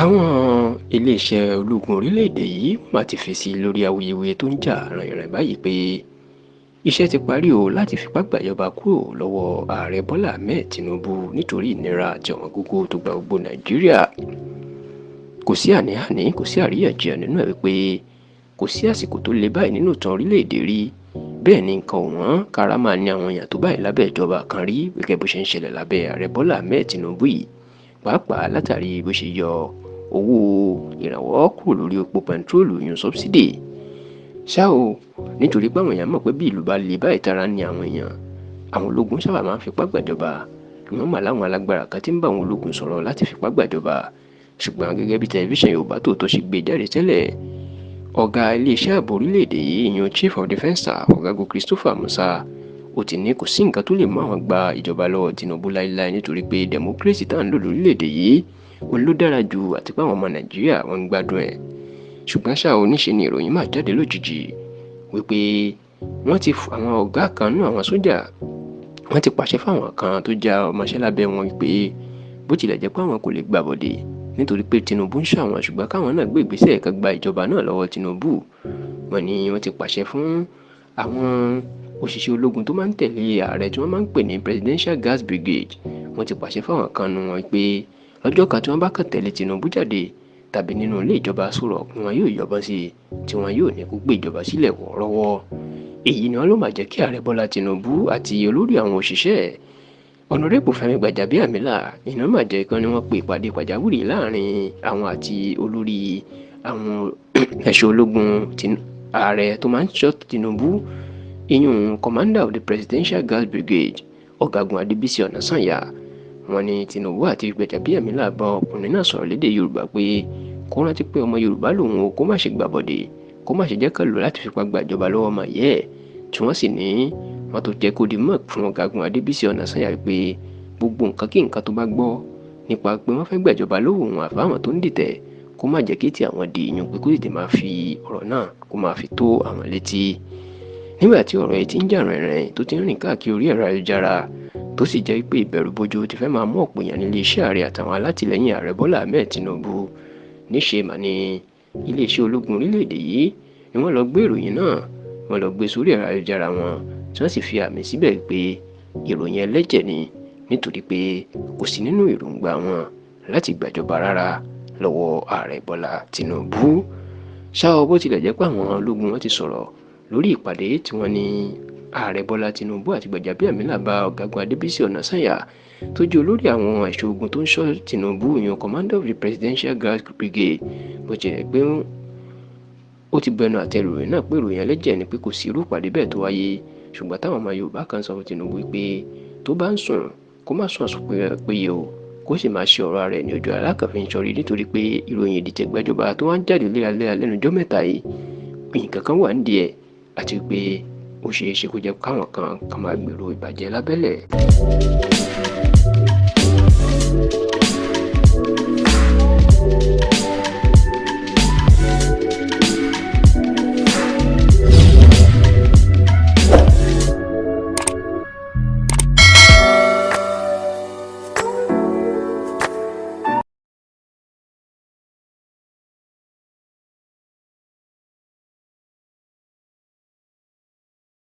Àwọn iléeṣẹ́ ológun orílẹ̀-èdè yìí mà ti fèsì lórí awuyewuye tó ń jà ràìnràìn báyìí pé iṣẹ́ ti parí o láti fipá gbàjọba kúrò lọ́wọ́ ààrẹ Bọ́lá Ahmed Tinubu nítorí ìnira àti ọ̀wọ́n gógó tó gba gbogbo Nàìjíríà. Kò sí àní-àní, kò sí àríyànjiyàn nínú ẹ̀ wípé kò sí àsìkò tó le báyìí nínú ìtàn orílẹ̀-èdè rí. Bẹ́ẹ̀ ni nǹkan ò wọ́n kára máa ní àwọn èèyàn tó báyìí lábẹ́ ìjọba kan rí gẹ́gẹ́ bó ṣe ń ṣẹlẹ̀ lábẹ́ ààrẹ Bọ́lá Ahmed Tinubu yìí, pàápàá látàrí bó ṣe yọ owó ìrànwọ́ kúrò lórí epo bẹntiróòlù yun sọ́bsidì. Ṣá o, nítorí pé àwọn èèyàn mọ̀ pé bí ìlú bá le báyìí tara ni àwọn èèyàn, àwọn ológun sábà máa ń fipá gbàjọba. Wọ́n mà láwọn alágbára kan tí ń bá àwọn ológun sọ̀rọ̀ láti fipá gbàjọba. Ṣùgbọ́n gẹ́gẹ́ bí tẹlifíṣàn Yorùbá Tòótọ́ ṣe gbé jáde tẹ́lẹ̀, ọ̀gá iléeṣẹ́ ààbò orílẹ̀-èdè yìí ìyẹn Chief of Defence Staff Ọ̀gágun Christopher Musa ó ti ní kò sí nǹkan tó lè mú àwọn gba ìjọba lọ́wọ́ Tinubu láéláé nítorí pé democracy tá à ń lò lórílẹ̀-èdè yìí òun ló dára jù àti pé àwọn ọmọ Nàìjíríà wọ́n ń gbádùn ẹ̀. Ṣùgbọ́n ṣá o, níṣe ni ìròyìn máa jáde lójijì wípé wọ́n ti àwọn ọ̀gá kan nínú àwọn sójà wọ́n ti pàṣẹ fáwọn kan tó já ọmọọṣẹ́ lábẹ́ wọn wípé bó tilẹ̀ jẹ́ pé àwọn kò lè gbàbọ̀dè nítorí pé Tinubu ń ṣàwọn, ṣùgbọ́n káwọn náà gbé ìgbésẹ̀ kan gba ìjọba náà lọ́wọ́ Tinubu. Wọ́n ní wọ́n ti pàṣẹ fún àwọn òṣìṣẹ́ ológun tó máa ń tẹ̀lé ààrẹ tí wọ́n máa ń pè ní Presidential Guard Brigade. Wọ́n ti pàṣẹ fáwọn kan nù wọn pé lọ́jọ́ kan tí wọ́n bá kàn tẹ̀lé Tinubu jáde tàbí nínú ilé ìjọba sọ̀rọ̀ ni wọn yóò yọbọn sí i tí wọn yóò ní kó gbé ìjọba sílẹ̀ wọ́ọ́rọ́wọ́. Èyí ni wọ́n ló máa jẹ́ kí ààrẹ Bọ́lá Tinubu àti olórí àwọn òṣìṣẹ́ Honorable Fẹ́mi Gbajabiamila iná máa jẹ́ kan ni wọ́n pe ìpàdé pàjáwìrì láàrin àwọn àti olórí àwọn ẹ̀ṣọ́ ológun ààrẹ tó máa ń ṣọ́ Tinubu, ìyún Commander of the Presidential Guard Brigade Ọ̀gágun Adébísí Ọ̀nàsànyà. Wọ́n ní Tinubu àti Gbajabiamila bá ọkùnrin náà sọ̀rọ̀ lédè Yorùbá pé kó rántí pé ọmọ Yorùbá lòun o, kó má ṣe gbàbọ̀dè, kó má ṣe jẹ́ kán lò láti fipá gbàjọba lọ́wọ́ ọmọ yẹ́ ẹ̀. Tí wọ́n sì ní wọ́n tó jẹ́ kó di mọ̀ fún Ọ̀gágun Adébísí Ọ̀nàsànyà pé gbogbo nǹkan kí nǹkan tó bá gbọ́ nípa pé wọ́n fẹ́ gbàjọba lọ́wọ́ òun àfáwọn tó ń dìtẹ̀ kó má jẹ́ kí tí àwọn di ìyún pé kó tètè máa fi ọ̀rọ̀ náà kó máa fi tó àwọn létí. Nígbà tí ọ̀rọ̀ yìí ti ń jà rìnrìn tó ti ń rìn káàkiri orí ẹ̀rọ ayélujára tó sì jẹ́ pé ìbẹ̀rùbojo ti fẹ́ máa mú ọ̀pọ̀ èèyàn nílé iṣẹ́ ààrẹ àtàwọn alátìlẹyìn ààrẹ Bọ́lá Ahmed Tinubu, níṣe mà ní iléeṣẹ́ ológun orílẹ̀-èdè yìí ni wọ́n lọ gbé ìròyìn náà, wọ́n lọ gbé sórí ẹ̀rọ ayélujára wọn tí wọ́n sì fi àmì síbẹ̀ pé ìròyìn ẹlẹ́jẹ̀ ni nítorí pé kò sí nínú èròǹgbà wọn láti gbàjọba rárá lọ́wọ́ ààrẹ Bọ́lá Tinubu. Ṣá o, bó tilẹ̀ jẹ́ pé àwọn ológun wọn ti sọ̀rọ̀ lórí ìpàdé tí wọ́n ní ààrẹ Bọ́lá Tinubu àti Gbajabiamila bá Ọ̀gágun Adébísí Ọ̀nàsànyà tó jẹ́ olórí àwọn ẹ̀ṣọ́ ogun tó ń ṣọ́ Tinubu ìyẹn Commander of the Presidential Guard Brigade, bó tilẹ̀ pé ó ti bẹnu àtẹ́ ìròyìn náà pé ìròyìn ẹlẹ́jẹ̀ ni pé kò sí irú ìpàdé bẹ́ẹ̀ tó wáyé. Ṣùgbọ́n táwọn ọmọ Yorùbá kan sọ fún Tinubu pé tó bá ń sùn kó má sùn àsùn péye o, kó sì máa ṣe ọ̀rọ̀ rẹ̀ ní ojú alákànfin sọrí nítorí pé ìròyìn ìdìtẹ̀-gbàjọba tó wá ń jáde léraléra lẹ́nu ọjọ́ mẹ́ta yìí nǹkan kan wà nídìí ẹ̀ àti pé ó ṣeé ṣe kó jẹ́ káwọn kan máa gbèrò ìbàjẹ́ lábẹ́lẹ̀.